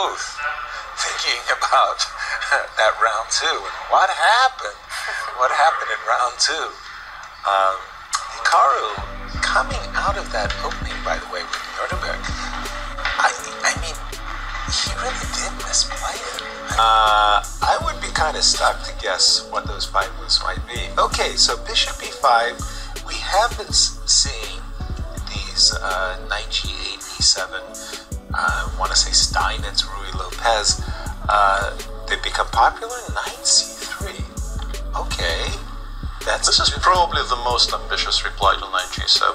both thinking about that round 2. And what happened? What happened in round 2? Hikaru, coming out of that opening, by the way, with Nuremberg, I mean, he really did misplay it. I would be kind of stuck to guess what those 5 moves might be. Okay, so bishop e5. We have been seeing these knight g8, e7. I want to say Steinitz, Ruy Lopez. They become popular. Knight c3. Okay, this is probably the most ambitious reply to knight g7.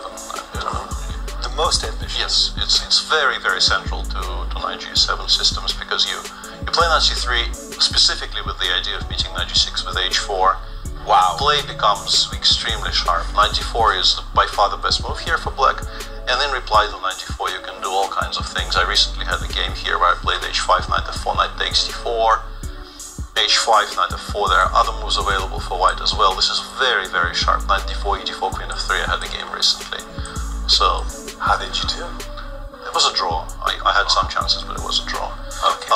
The most ambitious. Yes, it's very, very central to knight g7 systems, because you play knight c3 specifically with the idea of beating knight g6 with h4. Wow. Play becomes extremely sharp. Knight d4 is by far the best move here for black, and in reply to knight d4 you can do all kinds of things. I recently had a game here where I played h5, knight f4, knight takes d4, h5, knight f4. There are other moves available for white as well. This is very, very sharp. Knight d4, e d4, queen f3. I had a game recently. So, how did you do? It was a draw. I had some chances, but it was a draw. Okay.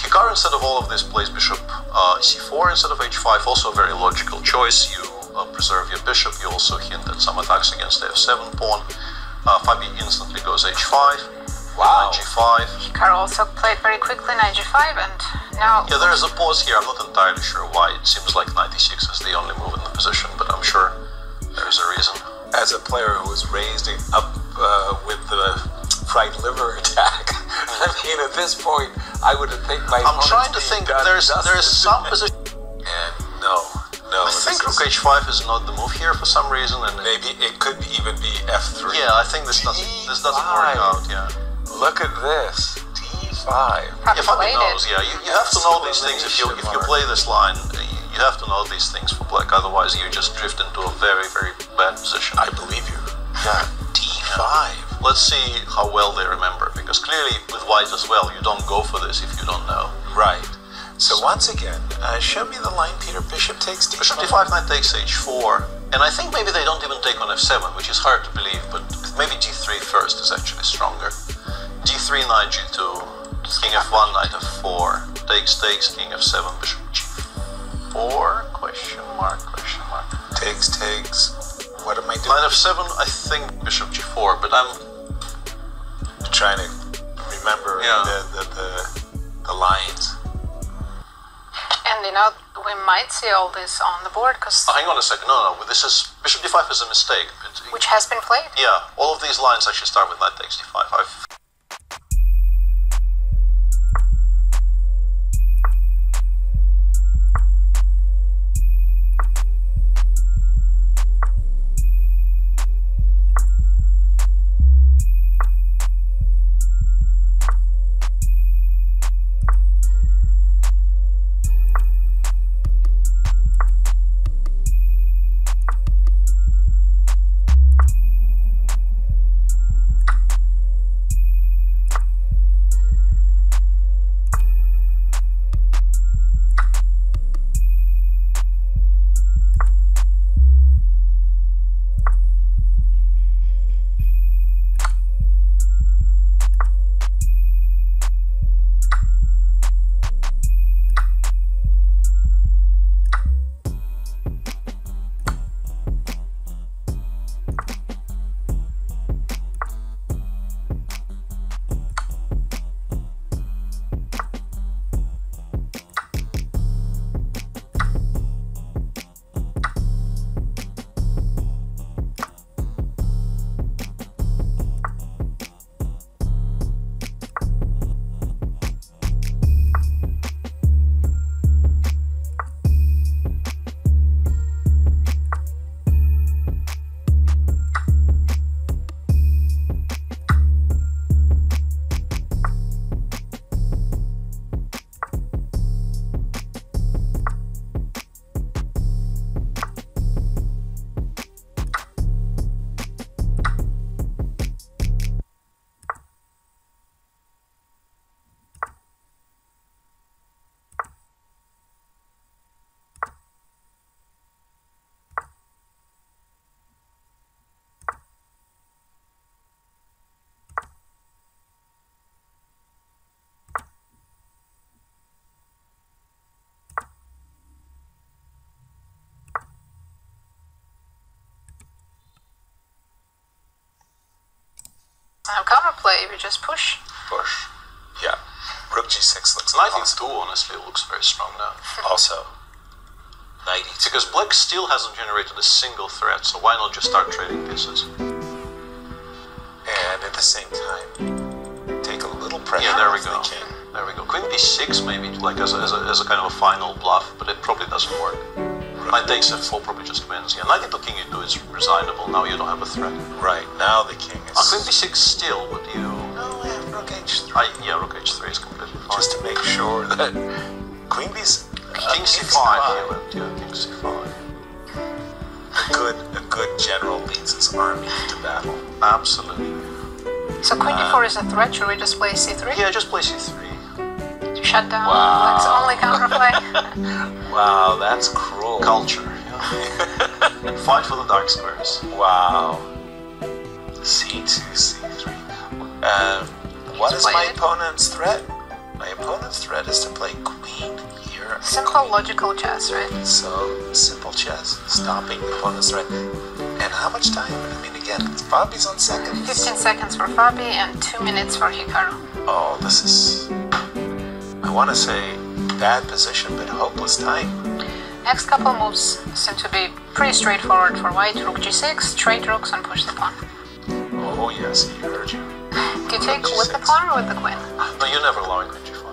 Hikaru, instead of all of this, plays bishop c4 instead of h5. Also a very logical choice. You preserve your bishop. You also hint at some attacks against the f7 pawn. Fabi instantly goes h5. Wow. Knight g5. Hikaru also played very quickly knight g5, and now... Yeah, there is a pause here. I'm not entirely sure why. It seems like knight e6 is the only move in the position, but I'm sure there is a reason. As a player who was raised up with the fried liver attack, I mean, at this point, I would have think my... I'm trying to think. There's some position. And no. I think rook h5 is not the move here for some reason, and maybe it could even be f3. Yeah, I think this doesn't work out. Yeah. Look at this, d5. Yeah, Fabi knows. Yeah, you have to know these things if you play this line. You have to know these things for black. Otherwise, you just drift into a very, very bad position. I believe you. Yeah, d5. Let's see how well they remember, because clearly with white as well, you don't go for this if you don't know. Right. So once again, show me the line, Peter. Bishop takes d5. Bishop d5, knight takes h4. And I think maybe they don't even take on f7, which is hard to believe, but maybe d3 first is actually stronger. d3, knight g2, king f1, knight f4, takes, king f7, bishop g4, question mark. Takes. What am I doing? Knight f7, I think bishop g4, but I'm trying to remember the lines. And we might see all this on the board, because... hang on a second, no, this is... bishop d5 is a mistake. Which has been played? Yeah, all of these lines actually start with knight takes d5. Counterplay, we just push. Push. Yeah. Rook g6 looks Knight impossible. e2 honestly looks very strong now. Also, knight e2. Because black still hasn't generated a single threat, so why not just start trading pieces? And at the same time, take a little pressure Yeah, there we off go. the king. There we go. Queen b6 maybe, like as a kind of a final bluff, but it probably doesn't work. Knight takes f4 probably just wins. Yeah, knight into king e2 is resignable. Now you don't have a threat. Right, now the king is... Queen b6 still, but you... No, I have rook h3. Yeah, rook h3 is completely fine. Just to make sure that queen b's... King c5, he went, yeah, king c5. A good general leads his army into battle. Absolutely. So queen d4 is a threat, should we just play c3? Yeah, just play c3. To shut down Wow. black's only counterplay? Wow, that's cruel. Culture. Yeah. Fight for the dark squares. Wow. c2, c3. What is my opponent's threat? My opponent's threat is to play queen here. Simple logical chess, right? So, simple chess, stopping the opponent's threat. And how much time? I mean, again, Fabi's on seconds. 15 seconds for Fabi and 2 minutes for Hikaru. Oh, this is... I want to say bad position, but hopeless time. Next couple moves seem to be pretty straightforward for white. Rook g6, trade rooks and push the pawn. Oh, yes, he heard you. Do you take with the pawn or with the queen? No, you never allow queen g5.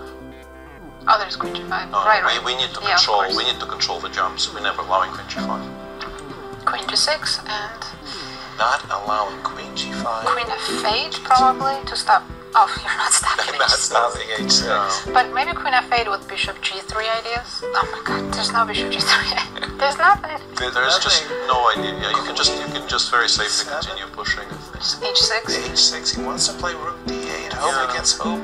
Oh, there's queen g5. No, right. we need to Yeah, of control. course. We need to control the jumps. We never allowing queen g5. Queen g6 and Not allowing queen g5. queen f8 probably to stop. Oh, you're not stopping. Not h6. stopping h6. No. But maybe queen f8 with bishop g3 ideas. Oh my god, there's no bishop g3. There's nothing. There's just no idea. Yeah, you can just very safely continue pushing. Just h6. h6, he wants to play rook d8, hope Yeah. against hope.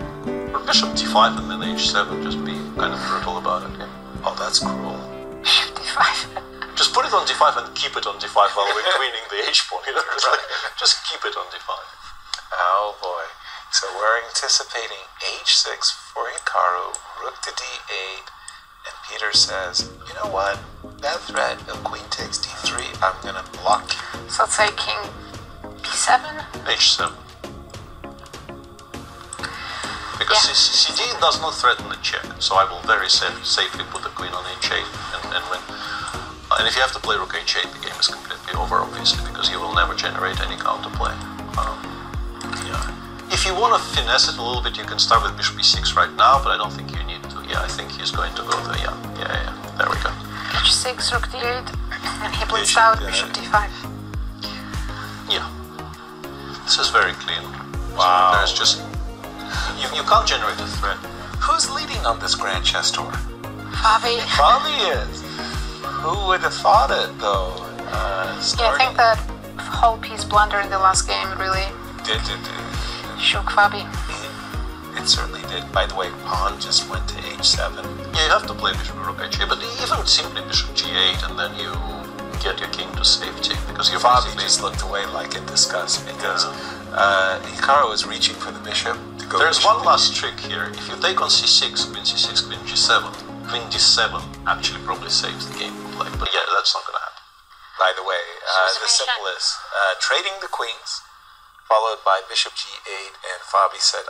Or bishop d5 and then h7, just be kind of brutal about it. Yeah. Oh, that's cruel. Bishop d5. Just put it on d5 and keep it on d5 while we're queening the h pawn. You know, it's like, just keep it on d5. Oh boy. So we're anticipating h6 for Hikaru, rook to d8, and Peter says, you know what? That threat of queen takes d3, I'm gonna block you. So let's say king b7. h7. Because CD does not threaten the check, so I will very safely put the queen on h8 and win. And if you have to play rook h8, the game is completely over, obviously, because you will never generate any counterplay. If you want to finesse it a little bit, you can start with bishop e6 right now, but I don't think you need to. Yeah, I think he's going to go there. Yeah. There we go. h6, rook d8, and he blitzed out bishop d5. Yeah. This is very clean. Wow. So there's just... You can't generate a threat. Who's leading on this Grand Chess Tour? Fabi. Fabi is. Who would have thought it, though? Yeah, I think that whole piece blunder in the last game really Did. shook Fabi. It certainly did. By the way, pawn just went to h7. Yeah, you have to play bishop rook h8, but even simply bishop g8 and then you get your king to safety because you're Fabi basically... just looked away like in disgust because Hikaru is reaching for the bishop to go. There's one last trick here. If you take on c6, queen c6, queen g7, queen d7 actually probably saves the game for black. But yeah, that's not going to happen. By the way, the simple is trading the queens, followed by bishop g8, and Fabi said,